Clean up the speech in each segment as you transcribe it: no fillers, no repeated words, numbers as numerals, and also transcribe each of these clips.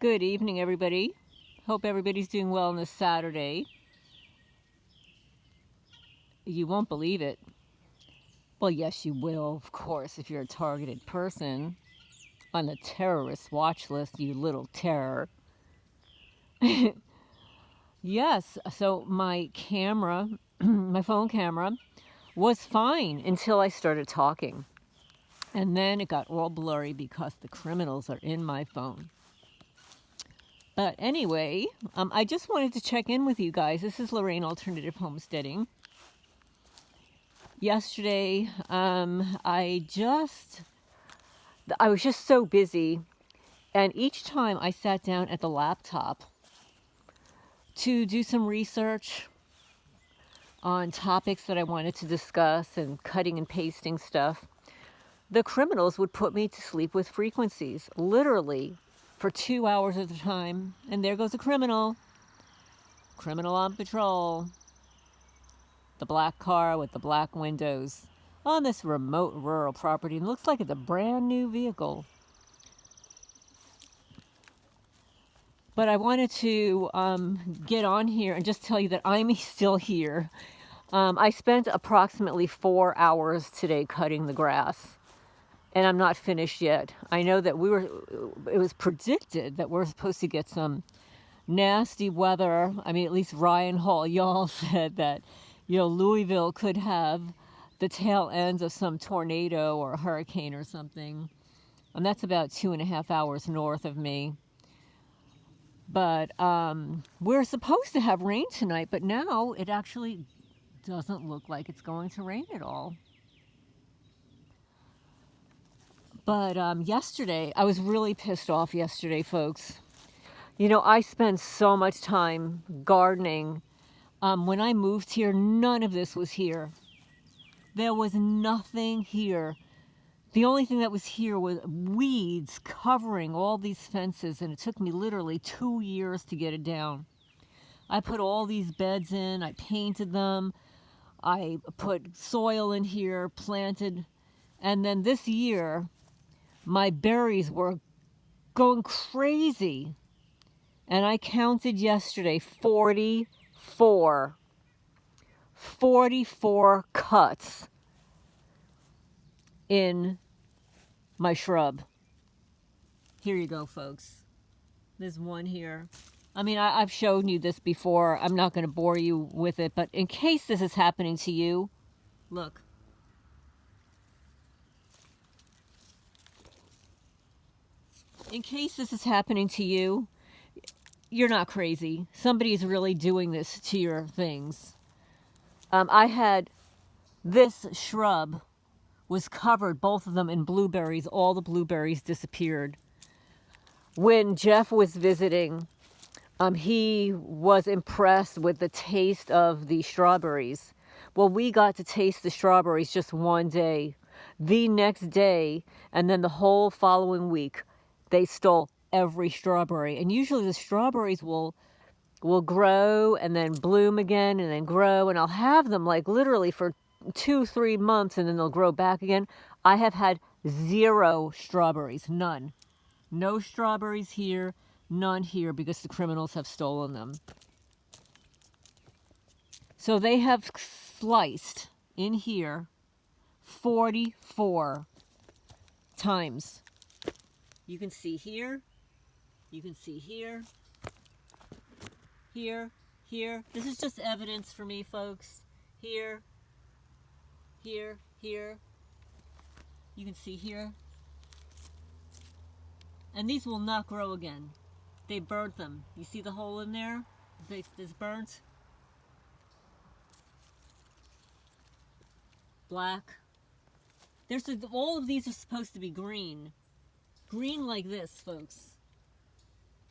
Good evening, everybody. Hope everybody's doing well on this Saturday. You won't believe it. Well, yes, you will, of course, if you're a targeted person on the terrorist watch list, you little terror. Yes, so my camera, my phone camera, was fine until I started talking. And then it got all blurry because the criminals are in my phone. But anyway, I just wanted to check in with you guys. This is Lorraine Alternative Homesteading. Yesterday, I was just so busy, and each time I sat down at the laptop to do some research on topics that I wanted to discuss and cutting and pasting stuff, the criminals would put me to sleep with frequencies, literally for 2 hours at a time. And there goes a criminal on patrol. The black car with the black windows on this remote rural property. And looks like it's a brand new vehicle. But I wanted to get on here and just tell you that I'm still here. I spent approximately 4 hours today cutting the grass. And I'm not finished yet. I know that it was predicted that we're supposed to get some nasty weather. I mean, at least Ryan Hall, y'all said that, Louisville could have the tail ends of some tornado or a hurricane or something. And that's about 2.5 hours north of me. But we're supposed to have rain tonight, but now it actually doesn't look like it's going to rain at all. But yesterday, I was really pissed off yesterday, folks. I spend so much time gardening. When I moved here, none of this was here. There was nothing here. The only thing that was here was weeds covering all these fences, and it took me literally 2 years to get it down. I put all these beds in, I painted them, I put soil in here, planted, and then this year, my berries were going crazy. And I counted yesterday 44 cuts in my shrub. Here you go, folks. There's one here. I mean, I've shown you this before. I'm not going to bore you with it, but in case this is happening to you, look. In case this is happening to you, you're not crazy. Somebody's really doing this to your things. I had this shrub was covered, both of them, in blueberries. All the blueberries disappeared. When Jeff was visiting, he was impressed with the taste of the strawberries. Well, we got to taste the strawberries just one day. The next day, and then the whole following week, they stole every strawberry. And usually the strawberries will grow and then bloom again and then grow, and I'll have them like literally for 2-3 months, and then they'll grow back again. I have had 0 strawberries, none. No strawberries here, none here, because the criminals have stolen them. So they have sliced in here 44 times. You can see here. You can see here, here. This is just evidence for me, folks. Here. You can see here. And these will not grow again. They burnt them. You see the hole in there? It's burnt. Black. All of these are supposed to be green. Green like this, folks.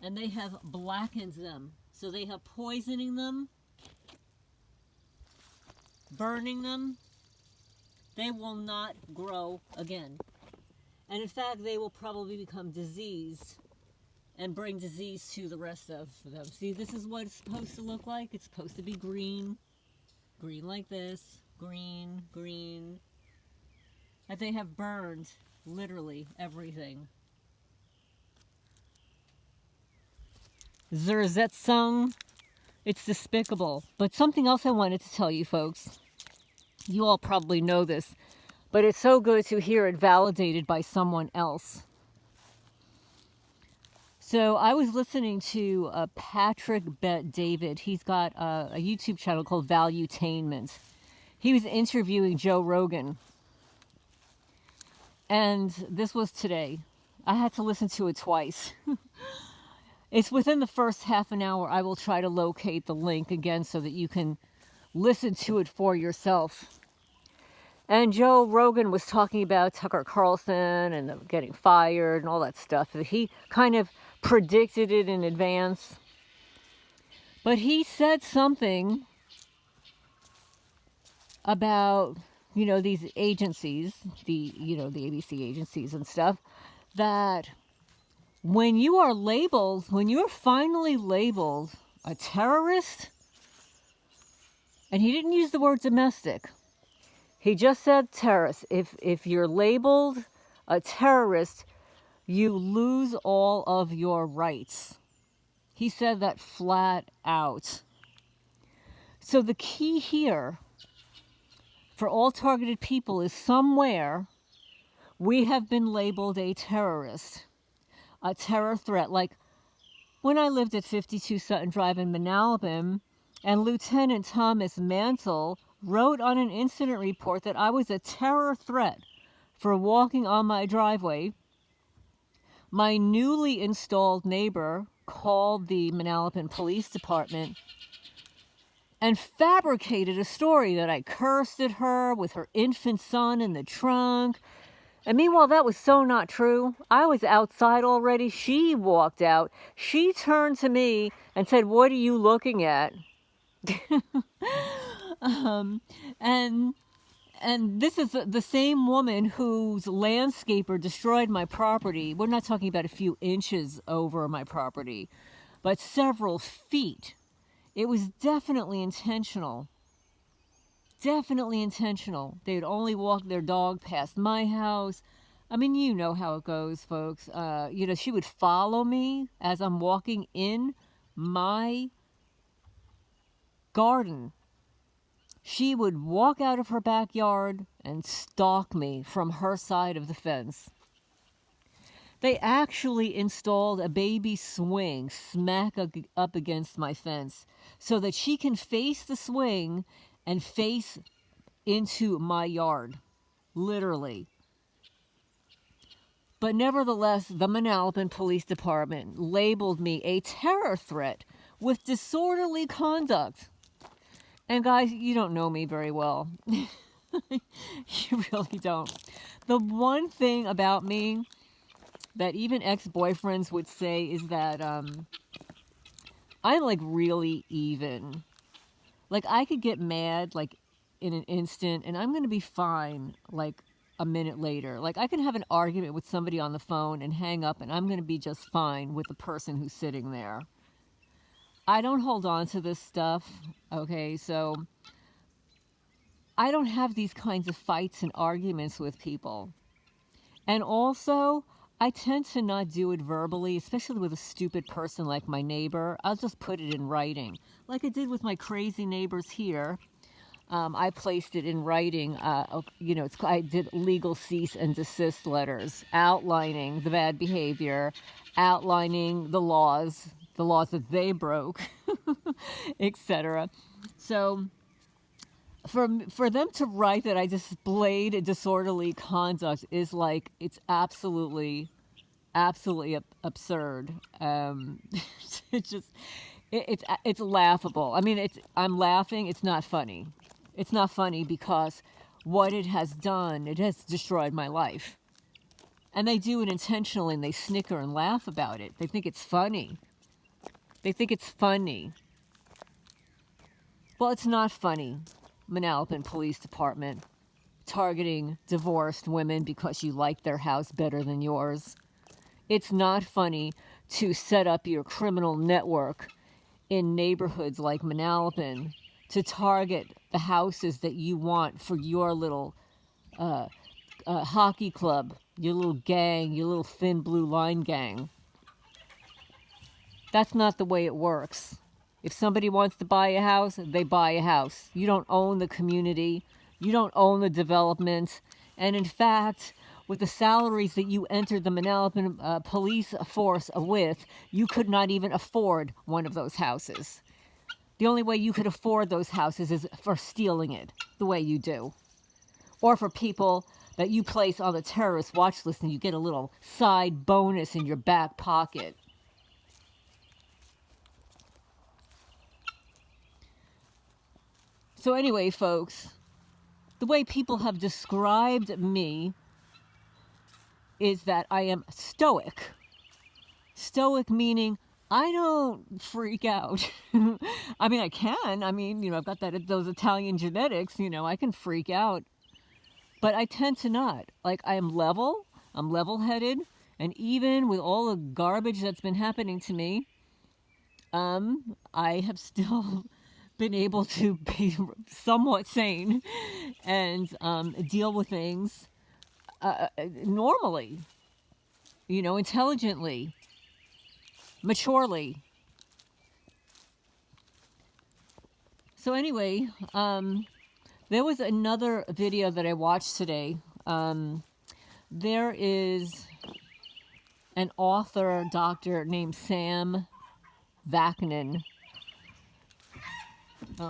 And they have blackened them. So they have poisoning them, burning them. They will not grow again. And in fact, they will probably become diseased and bring disease to the rest of them. See, this is what it's supposed to look like. It's supposed to be green. Green like this. Green. And they have burned literally everything. Zerzetsung. It's despicable. But something else I wanted to tell you folks. You all probably know this, but it's so good to hear it validated by someone else. So I was listening to Patrick Bet-David. He's got a YouTube channel called Valuetainment. He was interviewing Joe Rogan. And this was today. I had to listen to it twice. It's within the first half an hour. I will try to locate the link again so that you can listen to it for yourself. And Joe Rogan was talking about Tucker Carlson and getting fired and all that stuff. He kind of predicted it in advance. But he said something about, these agencies, the ABC agencies and stuff, that when you're finally labeled a terrorist, and he didn't use the word domestic, he just said terrorist. If you're labeled a terrorist, you lose all of your rights. He said that flat out. So the key here for all targeted people is somewhere we have been labeled a terrorist, a terror threat. Like when I lived at 52 Sutton Drive in Manalapan, and Lieutenant Thomas Mantle wrote on an incident report that I was a terror threat for walking on my driveway, my newly installed neighbor called the Manalapan Police Department and fabricated a story that I cursed at her with her infant son in the trunk. And meanwhile, that was so not true. I was outside already. She walked out. She turned to me and said, "What are you looking at?" And this is the same woman whose landscaper destroyed my property. We're not talking about a few inches over my property, but several feet. It was definitely intentional. Definitely intentional. They'd only walk their dog past my house. I mean, you know how it goes, folks. She would follow me as I'm walking in my garden. She would walk out of her backyard and stalk me from her side of the fence. They actually installed a baby swing smack up against my fence so that she can face the swing and face into my yard, literally. But nevertheless, the Manalapan Police Department labeled me a terror threat with disorderly conduct. And guys, you don't know me very well. You really don't. The one thing about me that even ex-boyfriends would say is that I'm like really even. Like I could get mad like in an instant and I'm going to be fine like a minute later. Like I can have an argument with somebody on the phone and hang up and I'm going to be just fine with the person who's sitting there. I don't hold on to this stuff, okay? So I don't have these kinds of fights and arguments with people. And also, I tend to not do it verbally, especially with a stupid person like my neighbor. I'll just put it in writing. Like I did with my crazy neighbors here. I placed it in writing. I did legal cease and desist letters outlining the bad behavior, outlining the laws that they broke, etc. So for them to write that I displayed a disorderly conduct is like, it's absolutely absurd. It's laughable. I mean, I'm laughing. It's not funny. It's not funny because what it has done, it has destroyed my life. And they do it intentionally and they snicker and laugh about it. They think it's funny. Well, it's not funny. Manalapan Police Department targeting divorced women because you like their house better than yours. It's not funny to set up your criminal network in neighborhoods like Manalapan to target the houses that you want for your little hockey club, your little gang, your little thin blue line gang. That's not the way it works. If somebody wants to buy a house, they buy a house. You don't own the community. You don't own the development. And in fact, with the salaries that you entered the Manalapan police force with, you could not even afford one of those houses. The only way you could afford those houses is for stealing it the way you do. Or for people that you place on the terrorist watch list and you get a little side bonus in your back pocket. So anyway, folks, the way people have described me is that I am stoic. Stoic meaning I don't freak out. I mean, I can. I mean, I've got those Italian genetics, I can freak out. But I tend to not. Like, I'm level-headed, and even with all the garbage that's been happening to me, I have still been able to be somewhat sane and deal with things normally, intelligently, maturely. So anyway, there was another video that I watched today. There is an author, doctor named Sam Vaknin.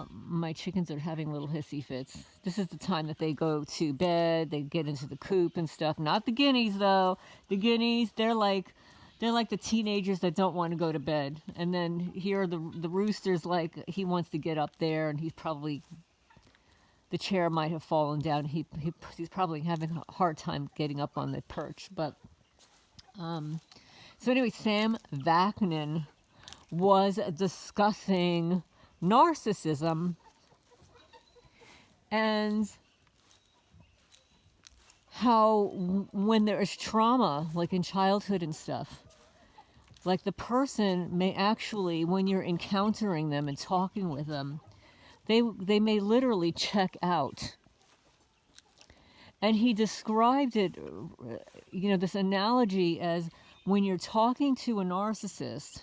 My chickens are having little hissy fits. This is the time that they go to bed. They get into the coop and stuff. Not the guineas, though. The guineas, they're like the teenagers that don't want to go to bed. And then here the rooster's like, he wants to get up there, and he's probably, the chair might have fallen down. He's probably having a hard time getting up on the perch. But so anyway, Sam Vaknin was discussing narcissism and how when there is trauma, like in childhood and stuff, like the person may actually, when you're encountering them and talking with them, they may literally check out. And he described it, this analogy as when you're talking to a narcissist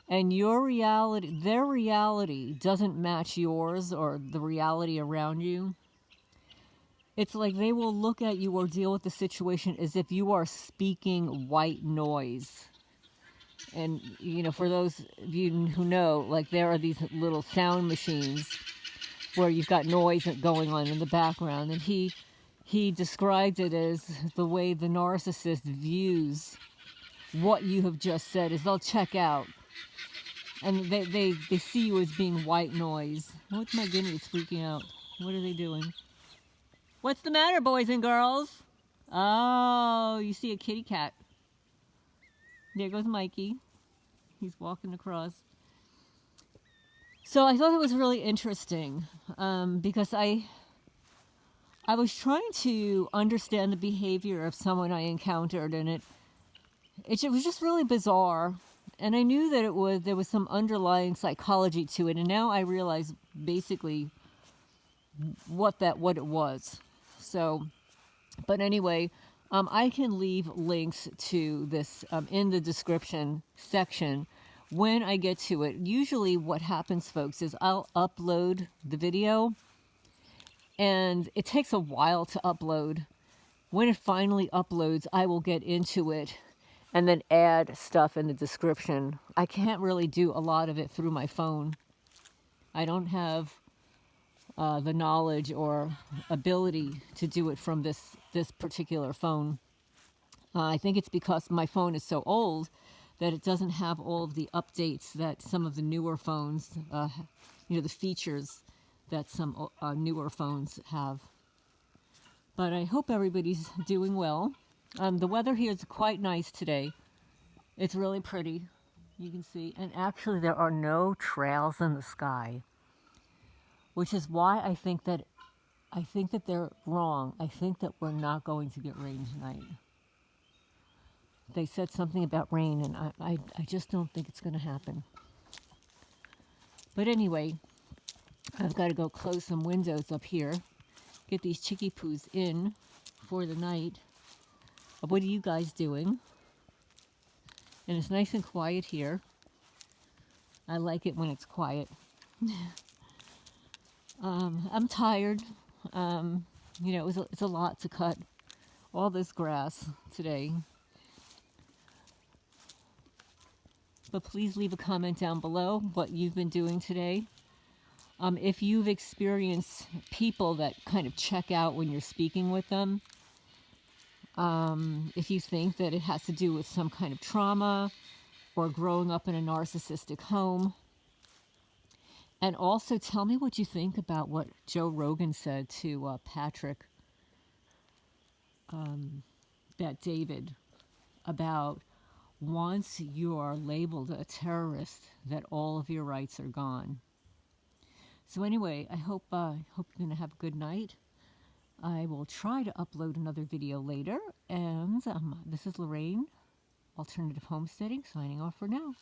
and their reality doesn't match yours or the reality around you, it's like they will look at you or deal with the situation as if you are speaking white noise. And, for those of you who know, like there are these little sound machines where you've got noise going on in the background. And he described it as the way the narcissist views what you have just said is they'll check out. And they see you as being white noise. What's my guineas freaking out? What are they doing? What's the matter, boys and girls? Oh, you see a kitty cat. There goes Mikey. He's walking across. So I thought it was really interesting because I was trying to understand the behavior of someone I encountered, and it was just really bizarre. And I knew that there was some underlying psychology to it, and now I realize basically what it was. So, but anyway, I can leave links to this in the description section when I get to it. Usually what happens, folks, is I'll upload the video, and it takes a while to upload. When it finally uploads, I will get into it and then add stuff in the description. I can't really do a lot of it through my phone. I don't have the knowledge or ability to do it from this particular phone. I think it's because my phone is so old that it doesn't have all of the updates that some of the newer phones, the features that some newer phones have. But I hope everybody's doing well. The weather here is quite nice today. It's really pretty, you can see. And actually there are no trails in the sky, which is why I think that they're wrong. I think that we're not going to get rain tonight. They said something about rain, and I just don't think it's going to happen. But anyway, I've got to go close some windows up here, get these chickie poos in for the night. What are you guys doing? And it's nice and quiet here. I like it when it's quiet. I'm tired. You know, it's a lot to cut all this grass today. But please leave a comment down below what you've been doing today. If you've experienced people that kind of check out when you're speaking with them, if you think that it has to do with some kind of trauma or growing up in a narcissistic home. And also tell me what you think about what Joe Rogan said to Patrick, that David, about once you are labeled a terrorist, that all of your rights are gone. So anyway, I hope you're going to have a good night. I will try to upload another video later. And this is Lorraine, Alternative Homesteading, signing off for now.